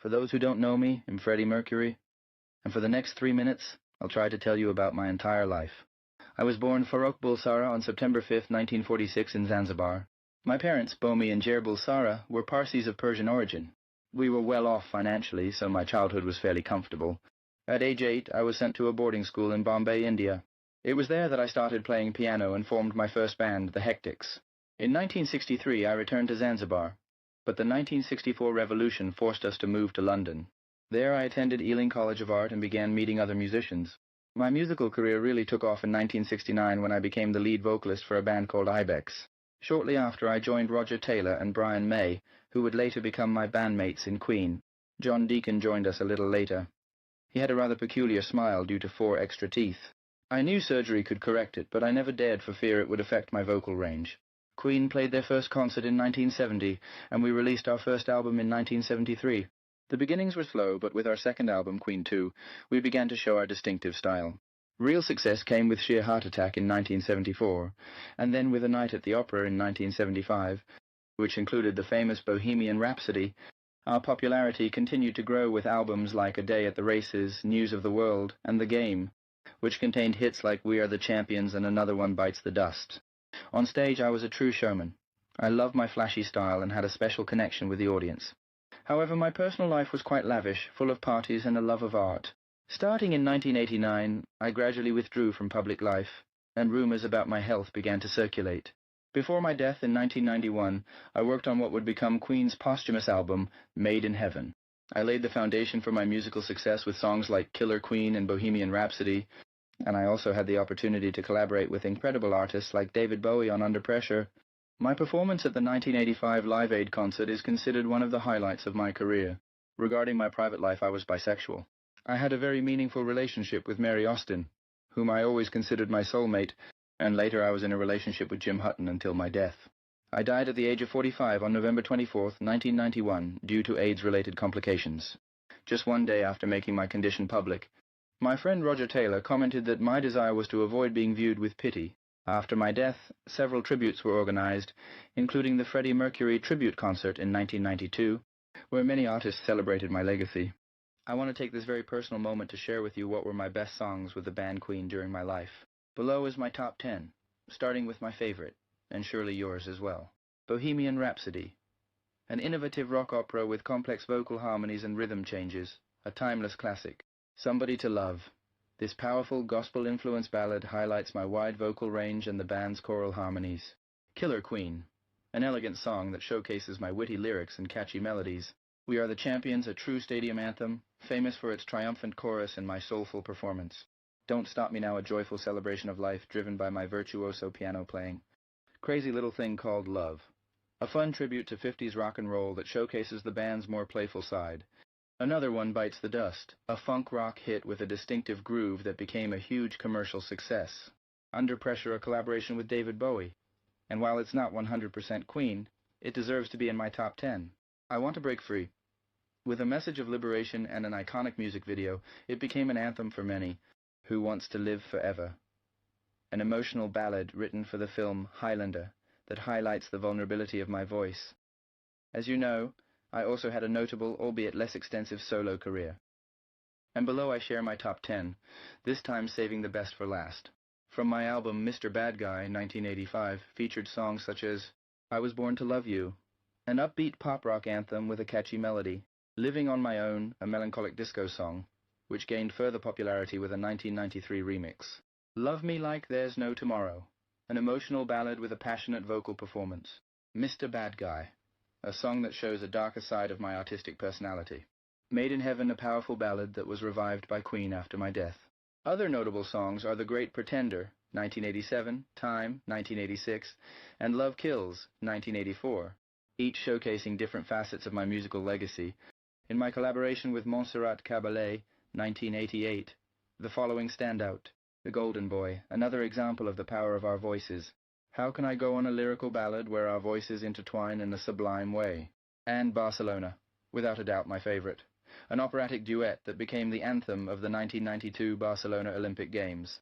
For those who don't know me, I'm Freddie Mercury, and for the next 3 minutes, I'll try to tell you about my entire life. I was born Farrokh Bulsara on September 5, 1946 in Zanzibar. My parents, Bomi and Jer Bulsara, were Parsis of Persian origin. We were well off financially, so my childhood was fairly comfortable. At age 8, I was sent to a boarding school in Bombay, India. It was there that I started playing piano and formed my first band, the Hectics. In 1963, I returned to Zanzibar, but the 1964 revolution forced us to move to London. There I attended Ealing College of Art and began meeting other musicians. My musical career really took off in 1969 when I became the lead vocalist for a band called Ibex. Shortly after, I joined Roger Taylor and Brian May, who would later become my bandmates in Queen. John Deacon joined us a little later. He had a rather peculiar smile due to 4 extra teeth. I knew surgery could correct it, but I never dared for fear it would affect my vocal range. Queen played their first concert in 1970, and we released our first album in 1973. The beginnings were slow, but with our second album, Queen 2, we began to show our distinctive style. Real success came with Sheer Heart Attack in 1974, and then with A Night at the Opera in 1975, which included the famous Bohemian Rhapsody. Our popularity continued to grow with albums like A Day at the Races, News of the World, and The Game, which contained hits like We Are the Champions and Another One Bites the Dust. On stage, I was a true showman. I loved my flashy style and had a special connection with the audience. However, my personal life was quite lavish, full of parties and a love of art. Starting in 1989, I gradually withdrew from public life, and rumors about my health began to circulate. Before my death in 1991, I worked on what would become Queen's posthumous album, Made in Heaven. I laid the foundation for my musical success with songs like Killer Queen and Bohemian Rhapsody, and I also had the opportunity to collaborate with incredible artists like David Bowie on Under Pressure. My performance at the 1985 Live Aid concert is considered one of the highlights of my career. Regarding my private life, I was bisexual. I had a very meaningful relationship with Mary Austin, whom I always considered my soulmate, and later I was in a relationship with Jim Hutton until my death. I died at the age of 45 on November 24, 1991, due to AIDS-related complications. Just one day after making my condition public, my friend Roger Taylor commented that my desire was to avoid being viewed with pity. After my death, several tributes were organized, including the Freddie Mercury tribute concert in 1992, where many artists celebrated my legacy. I want to take this very personal moment to share with you what were my best songs with the band Queen during my life. Below is my top 10, starting with my favorite, and surely yours as well. Bohemian Rhapsody, an innovative rock opera with complex vocal harmonies and rhythm changes, a timeless classic. Somebody to Love. This powerful gospel-influenced ballad highlights my wide vocal range and the band's choral harmonies. Killer Queen, an elegant song that showcases my witty lyrics and catchy melodies. We Are the Champions, a true stadium anthem, famous for its triumphant chorus and my soulful performance. Don't Stop Me Now, a joyful celebration of life driven by my virtuoso piano playing. Crazy Little Thing Called Love, a fun tribute to 50s rock and roll that showcases the band's more playful side. Another One Bites the Dust, a funk rock hit with a distinctive groove that became a huge commercial success. Under Pressure, a collaboration with David Bowie. And while it's not 100% Queen, it deserves to be in my top 10. I Want to Break Free. With a message of liberation and an iconic music video, it became an anthem for many. Who Wants to Live Forever, an emotional ballad written for the film Highlander that highlights the vulnerability of my voice. As you know, I also had a notable, albeit less extensive, solo career. And below I share my top 10, this time saving the best for last. From my album Mr. Bad Guy, 1985, featured songs such as I Was Born to Love You, an upbeat pop-rock anthem with a catchy melody, Living on My Own, a melancholic disco song, which gained further popularity with a 1993 remix. Love Me Like There's No Tomorrow, an emotional ballad with a passionate vocal performance. Mr. Bad Guy, a song that shows a darker side of my artistic personality. Made in Heaven, a powerful ballad that was revived by Queen after my death. Other notable songs are The Great Pretender, 1987, Time, 1986, and Love Kills, 1984, each showcasing different facets of my musical legacy. In my collaboration with Montserrat Caballé, 1988, the following stand out. The Golden Boy, another example of the power of our voices. How can I go on, a lyrical ballad where our voices intertwine in a sublime way? And Barcelona, without a doubt my favorite. An operatic duet that became the anthem of the 1992 Barcelona Olympic Games.